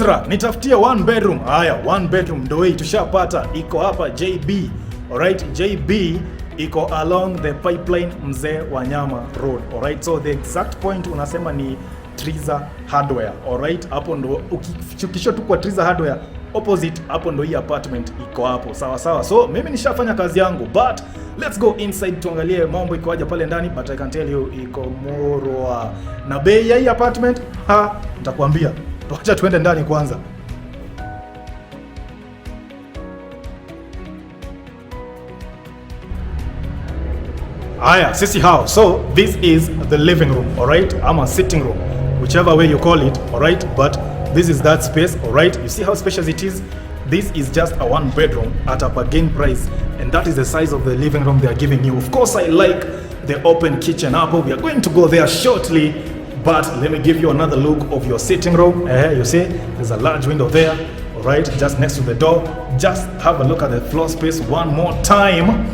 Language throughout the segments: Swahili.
Ezra, nitafutie one bedroom. Haya, one bedroom ndio hii tushapata. Iko hapa JB. Alright, JB iko along the pipeline Mzee wa Nyama Road. Alright, so the exact point unasema ni Treezah Hardware. Alright, hapo ndo ukishukisha tu kwa Treezah Hardware opposite, hapo ndo hii apartment iko hapo. Sawa sawa. So mimi nishafanya kazi yangu, but let's go inside tuangalie mambo iko aje pale ndani, but I can tell you iko murwa. Na bei ya hii apartment nitakwambia. Tuacha tuende ndani kwanza. Aya, sisi how. So this is the living room, alright? I'm a sitting room, whichever way you call it, alright? But this is that space, alright? You see how spacious it is? This is just a one bedroom at a bargain price, and that is the size of the living room they are giving you. Of course, I like the open kitchen apple. We are going to go there shortly, but let me give you another look of your sitting room. You see, there's a large window there, alright? Just next to the door. Just have a look at the floor space one more time,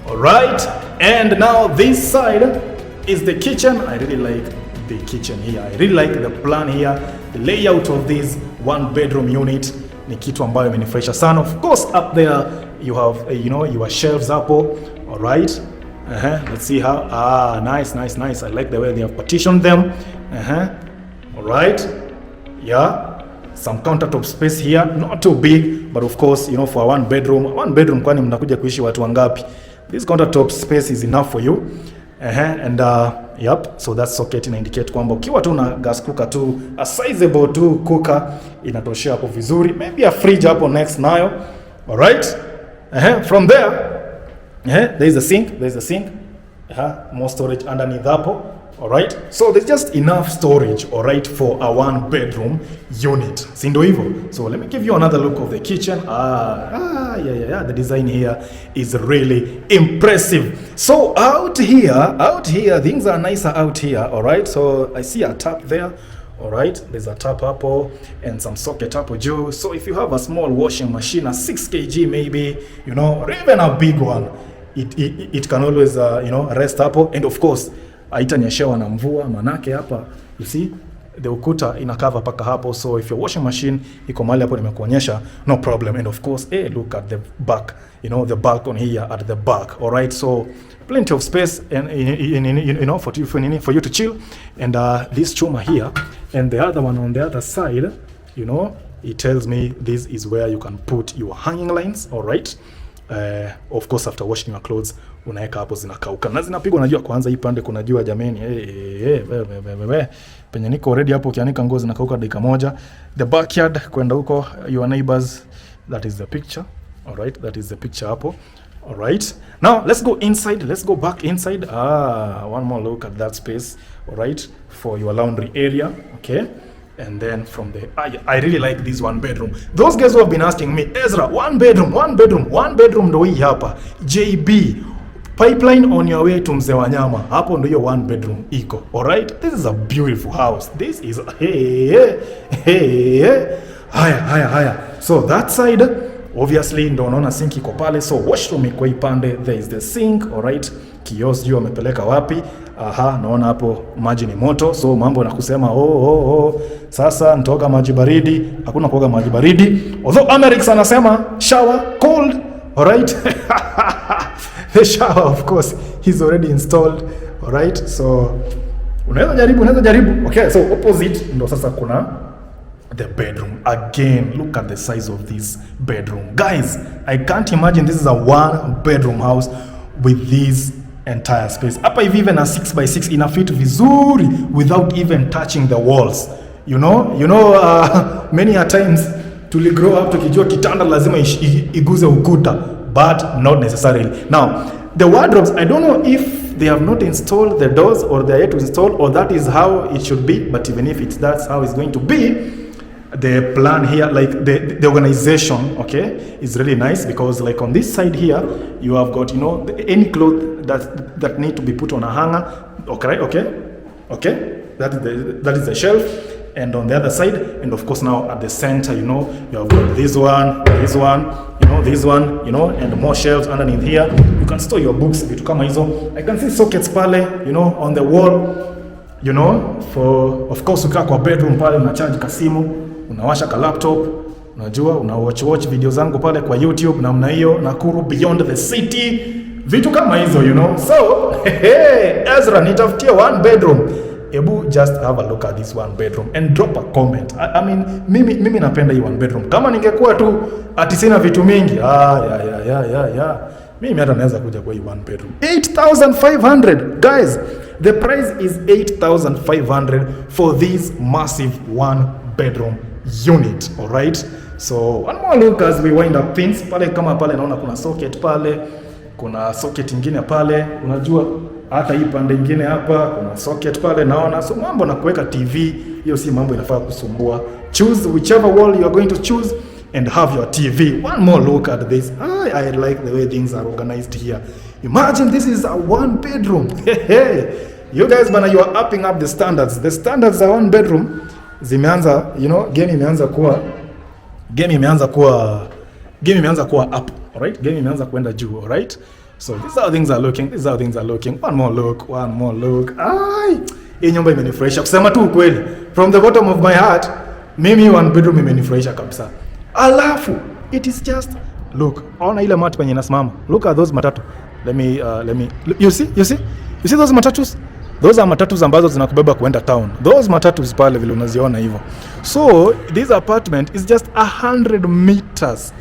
alright? And now this side is the kitchen. I really like the kitchen here. I really like the plan here. The layout of this one bedroom unit ni kitu ambayo imenifurahisha sana. Of course, up there you have your shelves hapo. All right. Let's see how. Nice. I like the way they have partitioned them. All right. Yeah. Some countertop space here, not too big, but of course, for one bedroom kwani mnakuja kuishi watu wangapi? This countertop space is enough for you. And yep, so that socket ina indicate kwamba ukiwa tu na gas cooker tu, a sizable tu cooker inatoshea hapo vizuri. Maybe a fridge hapo next nayo. All right? From there, there is a sink. More storage underneath hapo. All right? So there's just enough storage, all right, for a one bedroom unit. Si ndio hivyo? So let me give you another look of the kitchen. Yeah. The design here is really impressive. So out here, things are nicer out here, all right? So I see a tap there. All right, there's a tap hapo and some socket hapo juu. So if you have a small washing machine, a 6 kg maybe, or even a big one, it can always rest hapo. And of course, haitanyeshewa na mvua, manake hapa you see the ukuta ina cover paka hapo. So if your washing machine iko mahali hapo nimekuonyesha, no problem. And of course, look at the back, the balcony here at the back. All right, so plenty of space and for you to chill. And this chuma here and the other one on the other side, it tells me this is where you can put your hanging lines. All right. Of course, after washing your clothes unaweka hapo zinakauka na zinapigwa. Unajua kwanza hii pande kuna jua jameni, penye niko already hapo ukianika nguo zinakauka dakika moja. The backyard kwenda huko, your neighbors, that is the picture. All right, that is the picture hapo. All right, now let's go inside. Let's go back inside. One more look at that space. All right, for your laundry area. Okay. And then from the I really like this one bedroom. Those guys who have been asking me, Ezra, one bedroom ndo hii hapa. JB, pipeline on your way to Mzee wa Nyama. Hapo ndo hiyo one bedroom iko. All right? This is a beautiful house. This is haya. So that side obviously ndo unaona sink iko pale. So washroom iko ipande, there is the sink, all right? Kios juu amepeleka wapi? Naona hapo maji ni moto. So mambo na kusema sasa nitoka maji baridi. Hakuna kuoga maji baridi. Although Amerix anasema shower cold, all right? The shower of course is already installed, all right? So unaweza jaribu. Okay, so opposite ndo sasa kuna the bedroom. Again, look at the size of this bedroom. Guys, I can't imagine this is a one bedroom house with this entire space. Hapa hivi even a 6x6 ina fit vizuri without even touching the walls. Many a times tuli grow up tukijua kitanda lazima iguze ukuta, but not necessarily. Now, the wardrobes, I don't know if they have not installed the doors or they are yet to install, or that is how it should be, but even if that's how it's going to be, the plan here, like the organization, okay, is really nice, because like on this side here you have got any clothes that need to be put on a hanger. Okay, that is the shelf. And on the other side, and of course now at the center, you have got this one, this one, and more shelves underneath here. You can store your books, vitu kama hizo. I can see sockets pale, on the wall, for of course ukiwa kwa bedroom pale una charge kasimu, unawasha ka laptop, unajua una watch video zangu pale kwa YouTube namna hiyo, Nakuru beyond the city, vitu kama hizo So Ezra, nitafutia 1 bedroom. Ebu just have a look at this 1 bedroom and drop a comment. I mean, mimi napenda hii 1 bedroom. Kama ningekuwa tu ati sina vitu mingi, mimi hata naweza kuja kwa hii 1 bedroom. 8,500 guys, the price is 8,500 for this massive 1 bedroom unit. All right, so one more look as we wind up things. Pale kama pale naona kuna socket pale, kuna socket ingine pale, unajua hata hii pande ingine hapa kuna socket pale naona. So mambo na kuweka TV, hiyo si mambo inafaa kusumbua. Choose whichever wall you are going to choose and have your TV. One more look at this. I like the way things are organized here. Imagine this is a 1 bedroom. You guys bana, you are upping up the standards. The standards are 1 bedroom. Zimeanza, game imeanza kuwa up. All right? Game imeanza kwenda juu, all right? So this is how things are looking. One more look. Hii nyumba imenifurahisha kusema tu ukweli. From the bottom of my heart, mimi 1 bedroom imenifurahisha kabisa. Alafu it is just look. Ona ile mat penye inasimama. Look at those matatu. Let me you see those matatus? Those are matatus ambazo zinakubeba kuenda town. Those matatus pale vile unaziona hivyo. So this apartment is just 100 meters.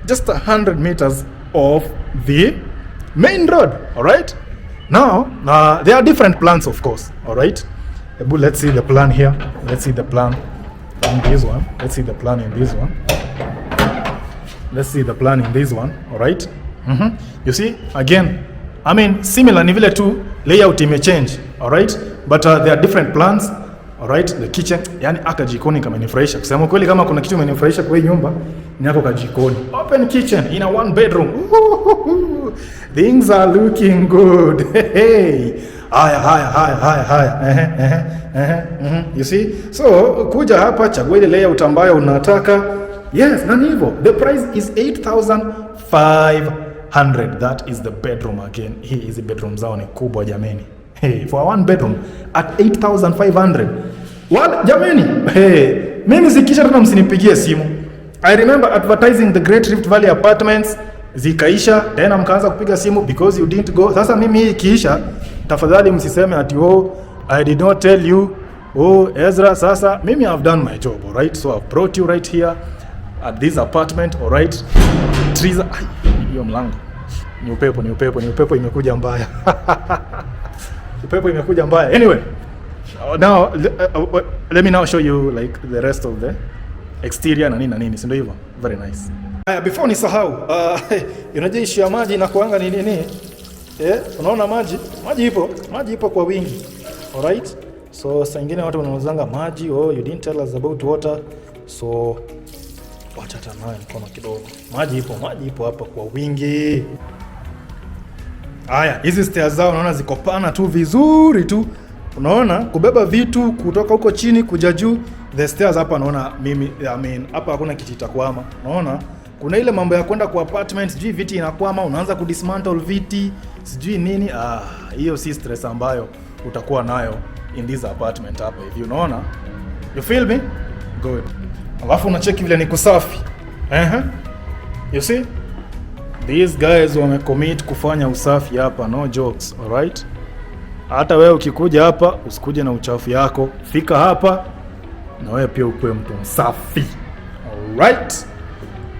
Just 100 meters of the main road. All right, now there are different plans, of course. All right, let's see the plan here. Let's see the plan in this one. Let's see the plan in this one. All right. You see, again, I mean similar ni vile tu layout ime change. All right, but there are different plans. All right, the kitchen, yani aka jikoni kama inifurahisha. Kusema kweli, kama kuna kitu imenifurahisha kwa hii nyumba ni hapo ka jikoni. Open kitchen in a 1 bedroom. Things are looking good. Hey. Haya. You see? So, kuja hapa chagua ile layout ambayo unataka. Yes, na hivyo. The price is 8,500. That is the bedroom again. Hizi bedroom zao ni kubwa jameni. Hey, for 1 bedroom at 8,500. What? Jameni. Hey, mimi zikisha tena msinipigie simu. I remember advertising the Great Rift Valley apartments, zikaisha tena mkaanza kupiga simu because you didn't go. Sasa mimi hii ikiisha, tafadhali msiseme ati I did not tell you. Ezra, sasa mimi have done my job, all right? So I've brought you right here at this apartment, all right? Treezah, hiyo mlango. Ni upepo imekuja mbaya. Upepo imekuja mbaya. Anyway, now let me now show you like the rest of the exterior na nini, si ndio hivyo? Very nice. Before nisahau, unajua issue ya maji na kuanga ni nini? Unaona maji ipo kwa wingi. All right? So saa nyingine watu wanauzanga maji, you didn't tell us about water. So wacha tanaye mkono kidogo. Maji ipo hapa kwa wingi. Hizi stairs zao unaona ziko pana tu vizuri tu. Unaona kubeba vitu kutoka huko chini kuja juu. The stairs hapa naona hapa hakuna kiti itakwama. Unaona kuna ile mambo ya kwenda kwa apartment, sijui viti inakwama, unaanza kudismantle viti, sijui nini. Hiyo si stress ambayo utakuwa nayo in this apartment hapa hivi. Unaona? You feel me? Good. Alafu unacheki vile ni kusafi. You see? These guys wamecommit kufanya usafi hapa, no jokes, all right? Hata wewe ukikuja hapa usikuje na uchafu yako. Fika hapa na wewe pia ukue mtu msafi. All right?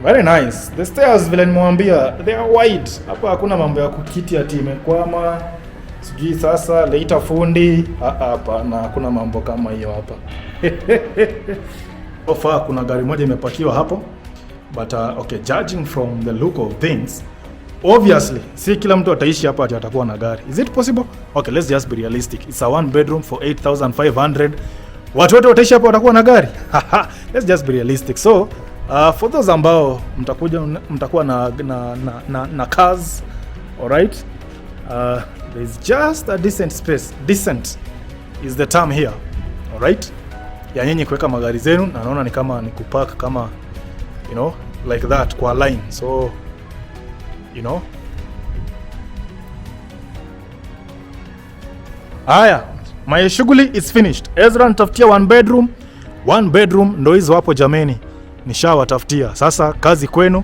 Very nice. The stairs vile nimwambia, they are wide. Hapa hakuna mambo ya kukiti ati imekwama. Sijui sasa later fundi. Hapa na hakuna mambo kama hiyo hapa. Ofa kuna gari moja imepakiwa hapo. But okay, judging from the look of things, obviously si kila mtu ataishi hapa ati atakuwa na gari. Is it possible? Okay, let's just be realistic. It's a 1 bedroom for 8,500. Watu wote wataishi hapa watakuwa na gari? Let's just be realistic. So for those ambao mtakuwa na cars, all right? There's just a decent space. Decent is the term here, all right? Ya nyinyi kuweka magari zenu, na naona ni kama ni kupark kama like that kwa line. So my shughuli is finished. Ezra nitafutia 1 bedroom 1 bedroom ndo hizo hapo jameni, nishawatafutia. Sasa kazi kwenu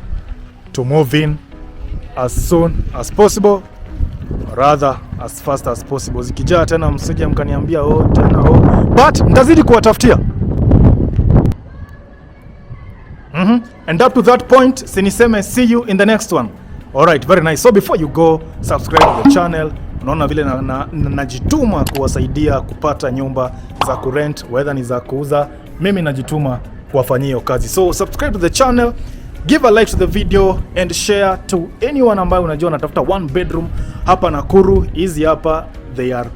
to move in as soon as possible, rather as fast as possible. Zikijaa tena msije mkaniambia tena but nitazidi kuwatafutia. And up to that point, siniseme see you in the next one. Alright, very nice. So before you go, subscribe to the channel. Unaona vile najituma kuwasaidia kupata nyumba za kurent, whether ni za kuuza. Mimi najituma kuwafanyia hiyo kazi. So subscribe to the channel, give a like to the video and share to anyone ambaye unajua anatafuta 1 bedroom hapa Nakuru. Hizi hapa, they are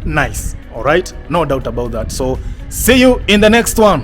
nice. Alright, no doubt about that. So see you in the next one.